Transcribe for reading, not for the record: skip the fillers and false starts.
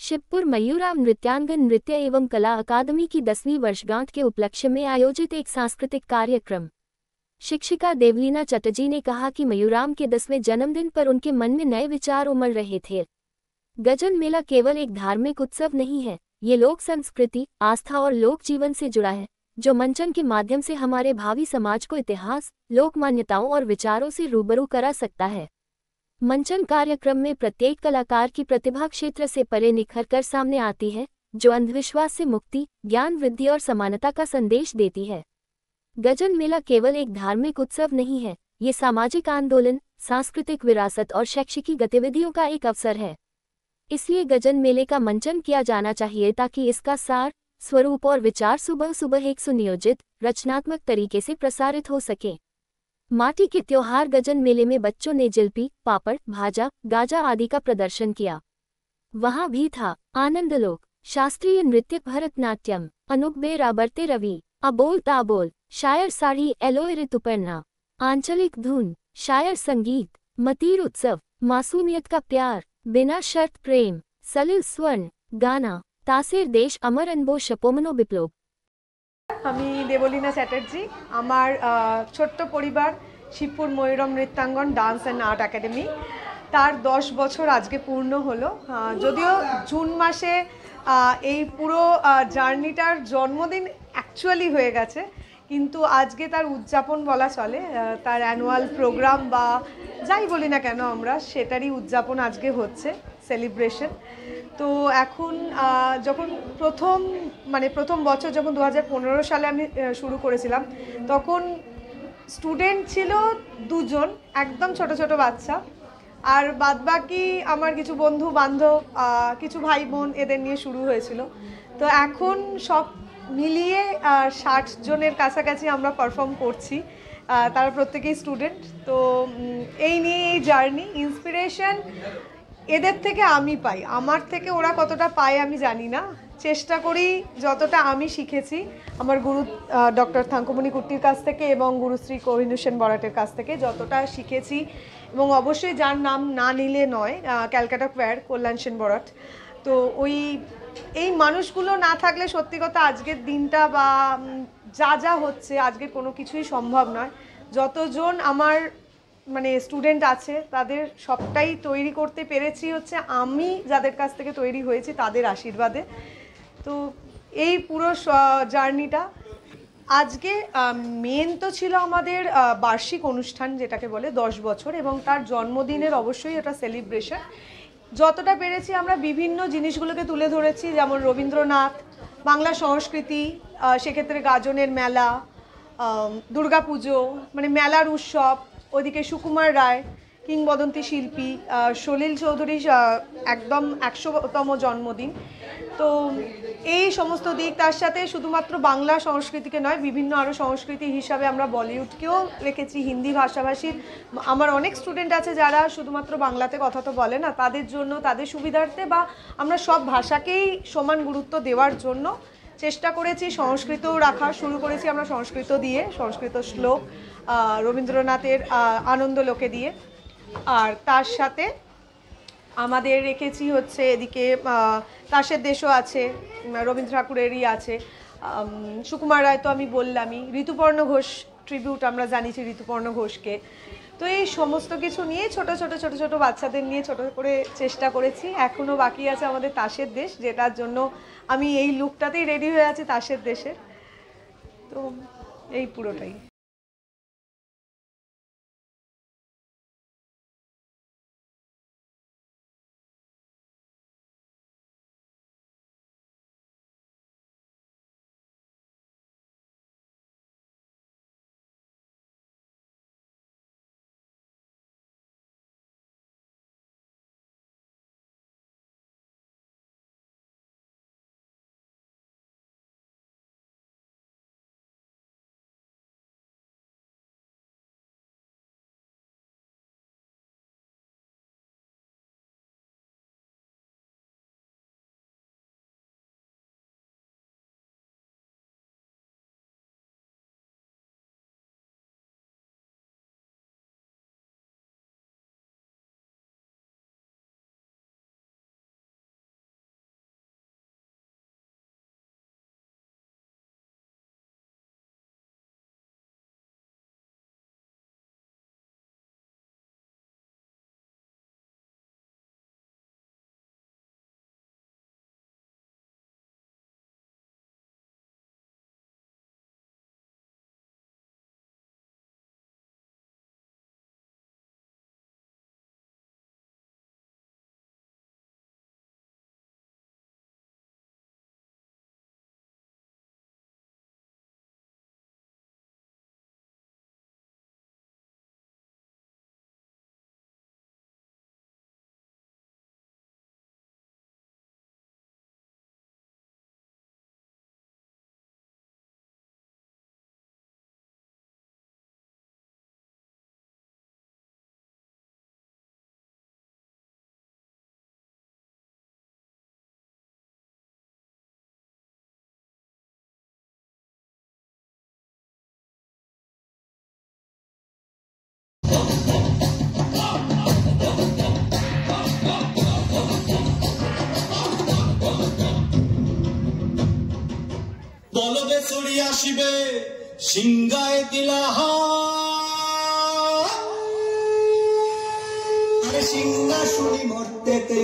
शिवपुर मयूराम नृत्यांगन नृत्य एवं कला अकादमी की 10वीं वर्षगांठ के उपलक्ष्य में आयोजित एक सांस्कृतिक कार्यक्रम। शिक्षिका देवलीना चटर्जी ने कहा कि मयूराम के 10वें जन्मदिन पर उनके मन में नए विचार उमड़ रहे थे। गजन मेला केवल एक धार्मिक उत्सव नहीं है, ये लोक संस्कृति, आस्था और लोक जीवन से जुड़ा है, जो मंचन के माध्यम से हमारे भावी समाज को इतिहास, लोक मान्यताओं और विचारों से रूबरू करा सकता है। मंचन कार्यक्रम में प्रत्येक कलाकार की प्रतिभा क्षेत्र से परे निखर कर सामने आती है, जो अंधविश्वास से मुक्ति, ज्ञान वृद्धि और समानता का संदेश देती है। गजन मेला केवल एक धार्मिक उत्सव नहीं है, ये सामाजिक आंदोलन, सांस्कृतिक विरासत और शैक्षिकी गतिविधियों का एक अवसर है। इसलिए गजन मेले का मंचन किया जाना चाहिए ताकि इसका सार, स्वरूप और विचार सुबह सुबह एक सुनियोजित, रचनात्मक तरीके से प्रसारित हो सके। माटी के त्योहार गजन मेले में बच्चों ने जिलपी, पापड़, भाजा, गाजा आदि का प्रदर्शन किया। वहां भी था आनंदलोक, शास्त्रीय नृत्य, भरतनाट्यम, अनुपबेरा बरते रवि, अबोल ताबोल, शायर साड़ी एलोए ऋतुपर्णा, आंचलिक धुन, शायर संगीत, मतीर उत्सव, मासूमियत का प्यार, बिना शर्त प्रेम, सलिल स्वर्ण, गाना, तासेर देश अमर अनबो शपोमनो बिप्लोब। আমি দেবলীনা চ্যাটার্জি। আমার ছোট্ট পরিবার Shibpur Mayuram Nrityangan dance and art academy, তার 10 বছর আজকে পূর্ণ হলো। যদিও জুন মাসে এই পুরো জার্নিটার জন্মদিন অ্যাকচুয়ালি হয়ে গেছে, কিন্তু আজকে তার উদযাপন বলা চলে। তার অ্যানুয়াল প্রোগ্রাম বা যাই বলি না কেন আমরা, সেটারই উদযাপন আজকে হচ্ছে, সেলিব্রেশন। তো এখন যখন প্রথম বছর যখন 2015 সালে আমি শুরু করেছিলাম, তখন স্টুডেন্ট ছিল 2 জন, একদম ছোট ছোট বাচ্চা, আর বাদবাকি আমার কিছু বন্ধু বান্ধব, কিছু ভাই বোন, এদের নিয়ে শুরু হয়েছিল। তো এখন সব মিলিয়ে 60 জনের কাছাকাছি আমরা পারফর্ম করছি, তারা প্রত্যেকেই স্টুডেন্ট। তো এই নিয়ে এই জার্নি, ইন্সপিরেশন এদের থেকে আমি পাই, আমার থেকে ওরা কতটা পায় আমি জানি না। চেষ্টা করি যতটা আমি শিখেছি আমার গুরু ডক্টর থাঙ্কুমণি কুট্টির কাছ থেকে এবং গুরুশ্রী কোহিনূর সেন বরাটের কাছ থেকে যতটা শিখেছি, এবং অবশ্যই যার নাম না নিলে নয়, ক্যালকাটা কোয়ার কল্যাণ সেন বরাট। তো এই মানুষগুলো না থাকলে সত্যি কথা আজকের দিনটা বা যা হচ্ছে আজকের কোনো কিছুই সম্ভব নয়। যতজন আমার স্টুডেন্ট আছে তাদের সবটাই তৈরি করতে পেরেছি হচ্ছে আমি যাদের কাছ থেকে তৈরি হয়েছি তাদের আশীর্বাদে। তো এই পুরো জার্নিটা আজকে মেন তো ছিল আমাদের বার্ষিক অনুষ্ঠান, যেটাকে বলে 10 বছর, এবং তার জন্মদিনের অবশ্যই এটা সেলিব্রেশন। যতটা পেরেছি আমরা বিভিন্ন জিনিসগুলোকে তুলে ধরেছি, যেমন রবীন্দ্রনাথ, বাংলা সংস্কৃতি, সেক্ষেত্রে গাজনের মেলা, দুর্গাপুজো, মেলার উৎসব, ওদিকে সুকুমার রায়, কিংবদন্তি শিল্পী, সলিল চৌধুরী একদম 100তম জন্মদিন। তো এই সমস্ত দিক, তার সাথে শুধুমাত্র বাংলা সংস্কৃতিকে নয়, বিভিন্ন আরও সংস্কৃতি হিসাবে আমরা বলিউডকেও রেখেছি। হিন্দি ভাষাভাষীর আমার অনেক স্টুডেন্ট আছে যারা শুধুমাত্র বাংলাতে কথা তো বলে না, তাদের জন্য, তাদের সুবিধার্থে বা আমরা সব ভাষাকেই সমান গুরুত্ব দেওয়ার জন্য চেষ্টা করেছি। সংস্কৃতও রাখা শুরু করেছি আমরা, সংস্কৃত দিয়ে, সংস্কৃত শ্লোক, রবীন্দ্রনাথের আনন্দলোকে দিয়ে। আর তার সাথে আমাদের রেখেছি হচ্ছে এদিকে তাসের দেশও আছে, রবীন্দ্র ঠাকুরেরই আছে, সুকুমার রায় তো আমি বললামই, ঋতুপর্ণ ঘোষ ট্রিবিউট আমরা জানিছি ঋতুপর্ণ ঘোষকে। তো এই সমস্ত কিছু নিয়ে ছোট ছোট বাচ্চাদের নিয়ে ছোট করে চেষ্টা করেছি। এখনও বাকি আছে আমাদের তাসের দেশ, যেটার জন্য আমি এই লুকটাতেই রেডি হয়ে আছি তাসের দেশের। তো এই পুরোটাই। চড়ি আসিবে সিংহায় দিলা আরে সিংহাসুনি মর্তেতে